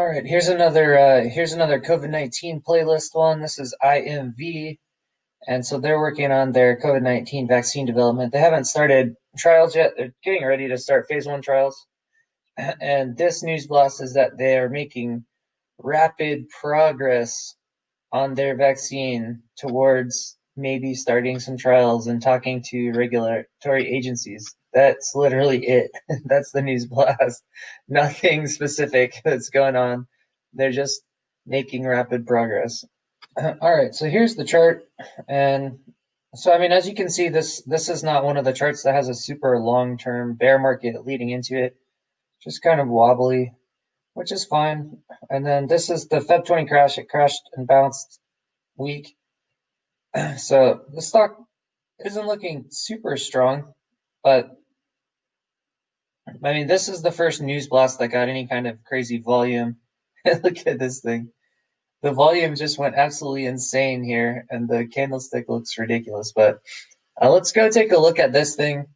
All right, here's another COVID-19 playlist one. This is IMV, and so they're working on their COVID-19 vaccine development. They haven't started trials yet. They're getting ready to start phase 1 trials. And this news blast is that they are making rapid progress on their vaccine towards maybe starting some trials and talking to regulatory agencies. That's literally it. That's the news blast. Nothing specific that's going on. They're just making rapid progress. All right, so here's the chart. And so, I mean, as you can see, this is not one of the charts that has a super long-term bear market leading into it. Just kind of wobbly, which is fine. And then this is the Feb 20 crash. It crashed and bounced week. So the stock isn't looking super strong, but I mean, this is the first news blast that got any kind of crazy volume. Look at this thing. The volume just went absolutely insane here, and the candlestick looks ridiculous. But let's go take a look at this thing,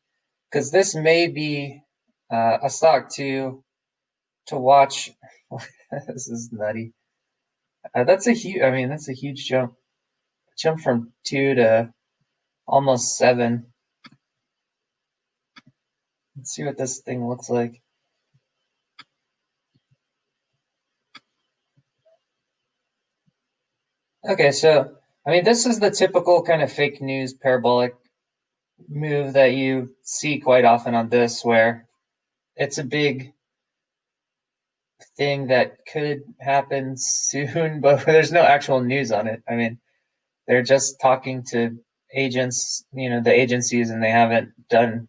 because this may be a stock to watch. This is nutty. That's a huge. I mean, that's a huge jump. Jump from 2 to almost 7. Let's see what this thing looks like. Okay, so I mean, this is the typical kind of fake news parabolic move that you see quite often on this, where it's a big thing that could happen soon, but there's no actual news on it. I mean, they're just talking to agents, the agencies, and they haven't done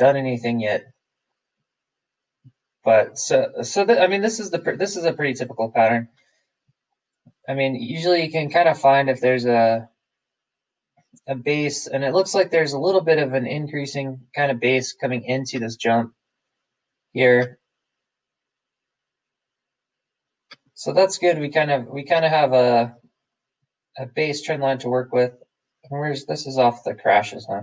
anything yet. But I mean, this is a pretty typical pattern. I mean, usually you can kind of find if there's a base, and it looks like there's a little bit of an increasing kind of base coming into this jump here. So that's good. We kind of have a base trend line to work with. This is off the crashes, huh?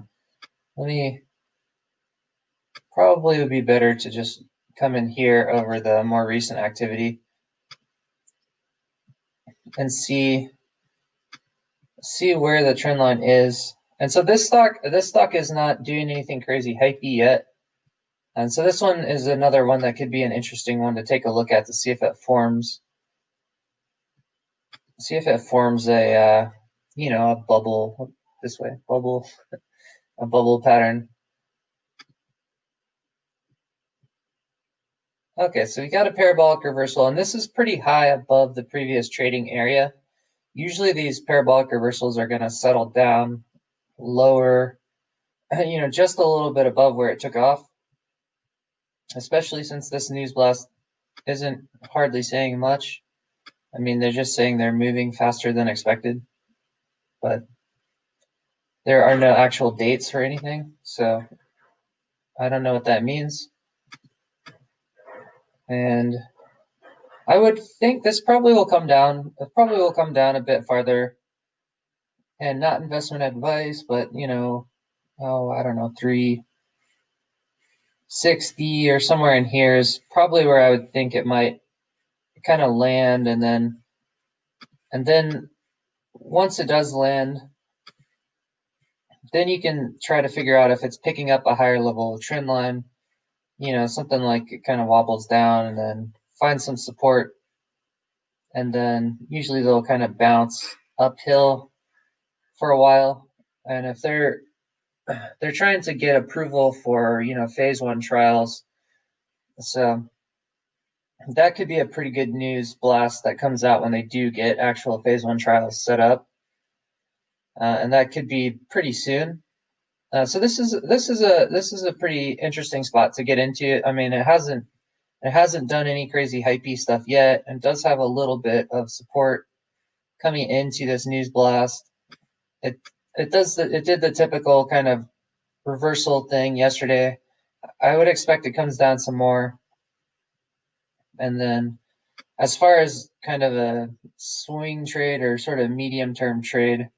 Probably would be better to just come in here over the more recent activity and see where the trend line is. And so this stock is not doing anything crazy hypey yet. And so this one is another one that could be an interesting one to take a look at to see if it forms a a bubble this way, a bubble pattern. Okay, so we got a parabolic reversal, and this is pretty high above the previous trading area. Usually these parabolic reversals are going to settle down lower, just a little bit above where it took off, especially since this news blast isn't hardly saying much. I mean, they're just saying they're moving faster than expected, but there are no actual dates for anything, so I don't know what that means. And I would think this probably will come down. It probably will come down a bit farther, and not investment advice, but I don't know, 360 or somewhere in here is probably where I would think it might kind of land, and then once it does land, then you can try to figure out if it's picking up a higher level trend line, something like it kind of wobbles down and then find some support, and then usually they'll kind of bounce uphill for a while. And if they're trying to get approval for phase 1 trials, so that could be a pretty good news blast that comes out when they do get actual phase 1 trials set up, and that could be pretty soon. So this is a pretty interesting spot to get into. I mean, it hasn't done any crazy hypey stuff yet, and does have a little bit of support coming into this news blast. It did the typical kind of reversal thing yesterday. I would expect it comes down some more, and then as far as kind of a swing trade or sort of medium term trade,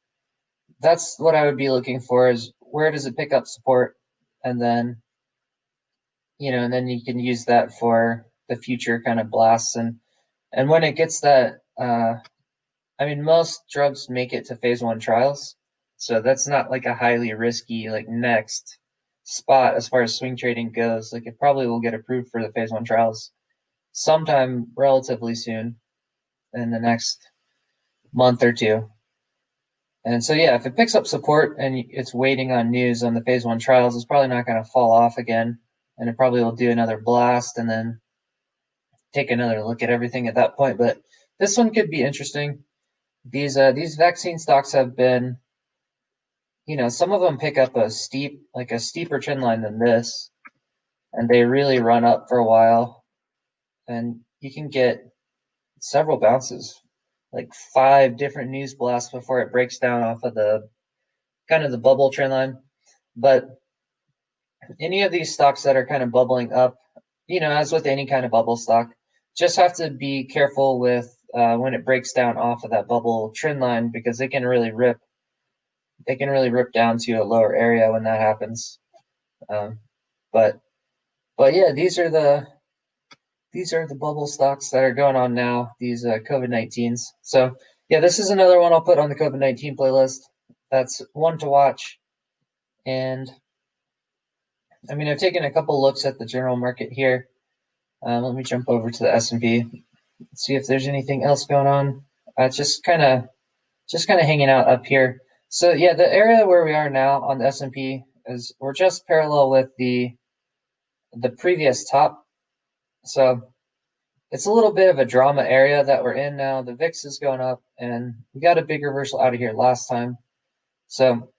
that's what I would be looking for, is where does it pick up support, and then and then you can use that for the future kind of blasts. And when it gets that, I mean, most drugs make it to phase 1 trials, so that's not like a highly risky like next spot as far as swing trading goes. Like it probably will get approved for the phase 1 trials sometime relatively soon in the next month or two. And so yeah, if it picks up support and it's waiting on news on the phase 1 trials, it's probably not going to fall off again, and it probably will do another blast and then take another look at everything at that point. But this one could be interesting. These vaccine stocks have been, some of them pick up a steeper trend line than this, and they really run up for a while, and you can get several bounces, like 5 different news blasts before it breaks down off of the kind of the bubble trend line. But any of these stocks that are kind of bubbling up, as with any kind of bubble stock, just have to be careful with when it breaks down off of that bubble trend line, because they can really rip down to a lower area when that happens. Um, but yeah, these are the bubble stocks that are going on now. These COVID-19s. So yeah, this is another one I'll put on the COVID-19 playlist. That's one to watch. And I mean, I've taken a couple looks at the general market here. Let me jump over to the S&P, see if there's anything else going on. Just kind of hanging out up here. So yeah, the area where we are now on the S&P is we're just parallel with the previous top. So it's a little bit of a drama area that we're in now. The VIX is going up, and we got a big reversal out of here last time. So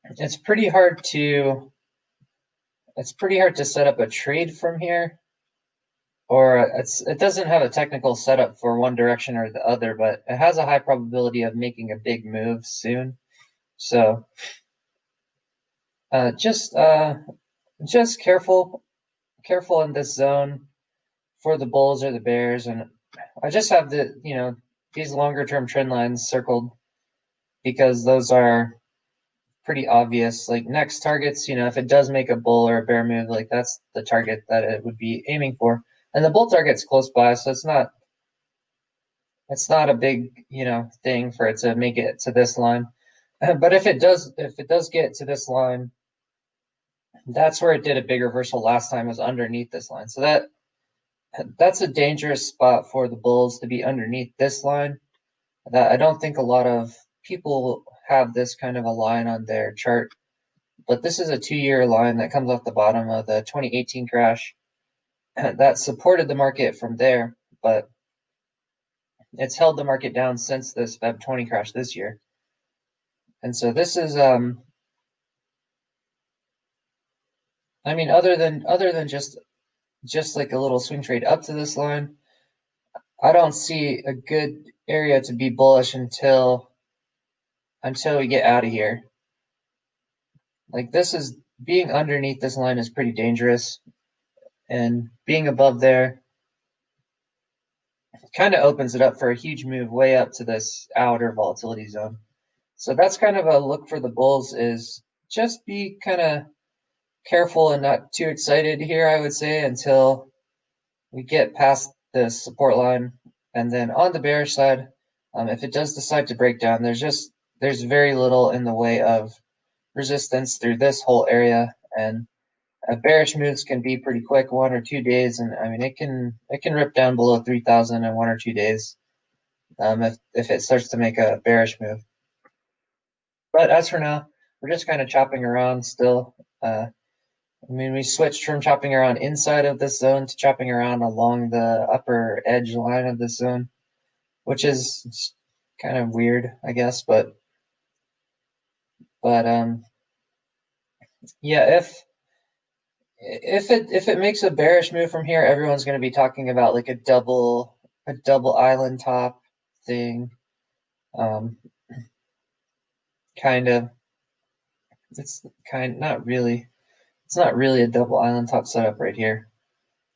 it's pretty hard to set up a trade from here, or it doesn't have a technical setup for one direction or the other, but it has a high probability of making a big move soon. So just careful in this zone for the bulls or the bears. And I just have these longer term trend lines circled because those are pretty obvious. Like next targets, if it does make a bull or a bear move, like that's the target that it would be aiming for. And the bull target's close by, so it's not a big, thing for it to make it to this line. But if it does get to this line, that's where it did a big reversal last time, was underneath this line. So that's a dangerous spot for the bulls, to be underneath this line. That I don't think a lot of people have this kind of a line on their chart, but this is a 2-year line that comes off the bottom of the 2018 crash that supported the market from there, but it's held the market down since this Feb 20 crash this year. And so this is I mean, other than just like a little swing trade up to this line, I don't see a good area to be bullish until we get out of here. Like being underneath this line is pretty dangerous, and being above there kind of opens it up for a huge move way up to this outer volatility zone. So that's kind of a look for the bulls, is just be kind of careful and not too excited here, I would say, until we get past the support line. And then on the bearish side, if it does decide to break down, there's very little in the way of resistance through this whole area, and bearish moves can be pretty quick, 1 or 2 days, and I mean it can rip down below 3,000 in 1 or 2 days, if it starts to make a bearish move. But as for now, we're just kind of chopping around still. I mean, we switched from chopping around inside of this zone to chopping around along the upper edge line of this zone, which is kind of weird, I guess. But yeah, if it makes a bearish move from here, everyone's going to be talking about like a double island top thing. Kind of. It's not really. It's not really a double island top setup right here,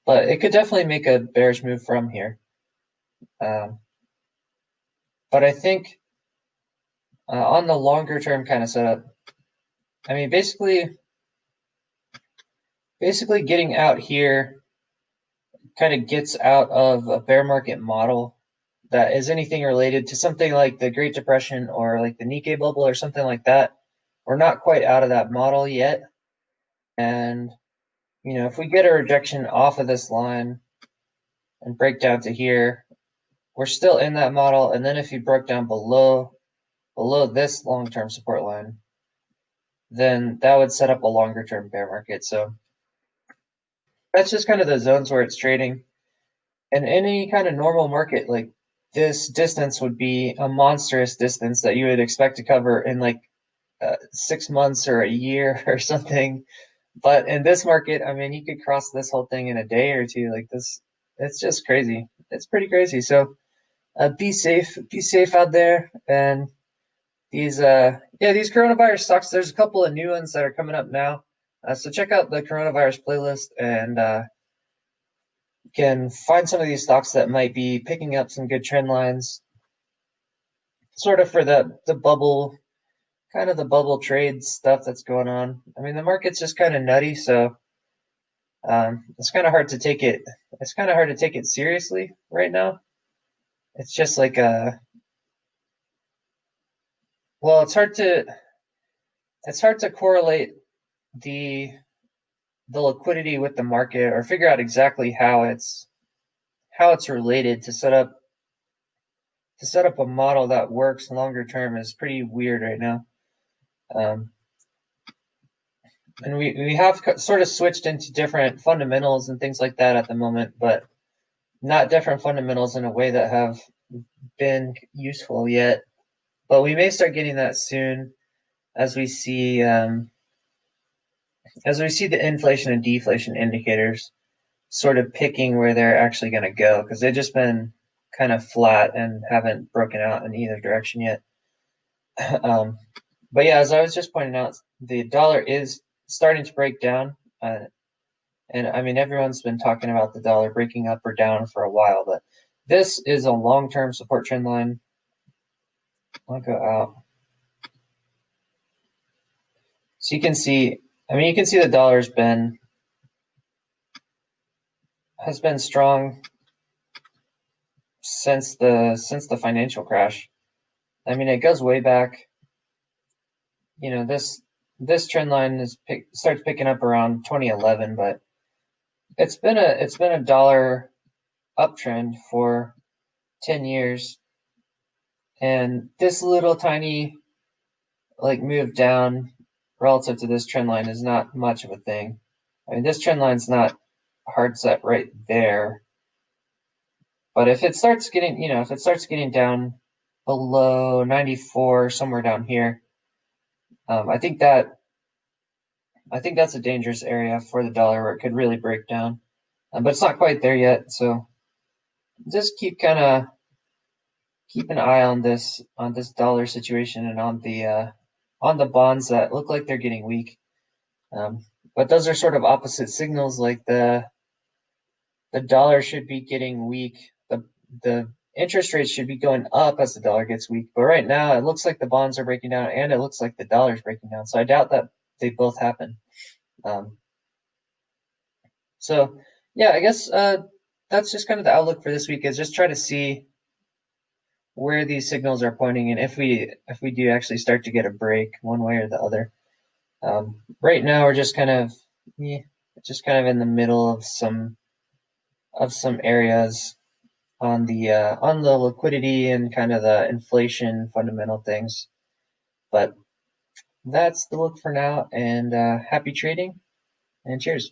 but it could definitely make a bearish move from here. But I think on the longer term kind of setup, I mean, basically getting out here kind of gets out of a bear market model that is anything related to something like the Great Depression or like the Nikkei bubble or something like that. We're not quite out of that model yet. And, if we get a rejection off of this line and break down to here, we're still in that model. And then if you broke down below this long-term support line, then that would set up a longer term bear market. So that's just kind of the zones where it's trading. And any kind of normal market, like this distance would be a monstrous distance that you would expect to cover in like 6 months or a year or something. But in this market, I mean, you could cross this whole thing in a day or two. Like this, it's just crazy. It's pretty crazy. So be safe out there. And these coronavirus stocks, there's a couple of new ones that are coming up now. So check out the coronavirus playlist and can find some of these stocks that might be picking up some good trend lines, sort of for the bubble, kind of the bubble trade stuff that's going on. I mean, the market's just kind of nutty, so it's kind of hard to take it. It's kind of hard to take it seriously right now. It's just like well, it's hard to correlate the liquidity with the market or figure out exactly how it's related to set up a model that works longer term is pretty weird right now. Um, and we have sort of switched into different fundamentals and things like that at the moment, but not different fundamentals in a way that have been useful yet. But we may start getting that soon as we see the inflation and deflation indicators sort of picking where they're actually going to go, because they've just been kind of flat and haven't broken out in either direction yet. But yeah, as I was just pointing out, the dollar is starting to break down. And I mean, everyone's been talking about the dollar breaking up or down for a while, but this is a long-term support trend line. I'll go out. So you can see, the dollar's has been strong since the financial crash. I mean, it goes way back. This trend line starts picking up around 2011, but it's been a dollar uptrend for 10 years, and this little tiny like move down relative to this trend line is not much of a thing. I mean, this trend line's not hard set right there, but if it starts getting down below 94, somewhere down here, I think that's a dangerous area for the dollar where it could really break down. But it's not quite there yet, so just keep an eye on this dollar situation and on the bonds that look like they're getting weak. But those are sort of opposite signals. Like the dollar should be getting weak. The interest rates should be going up as the dollar gets weak. But right now, it looks like the bonds are breaking down, and it looks like the dollar's breaking down. So I doubt that they both happen. So yeah, I guess that's just kind of the outlook for this week. Is just try to see where these signals are pointing, and if we do actually start to get a break one way or the other. Right now, we're just kind of in the middle of some areas on the liquidity and kind of the inflation fundamental things. But that's the look for now, and happy trading, and cheers.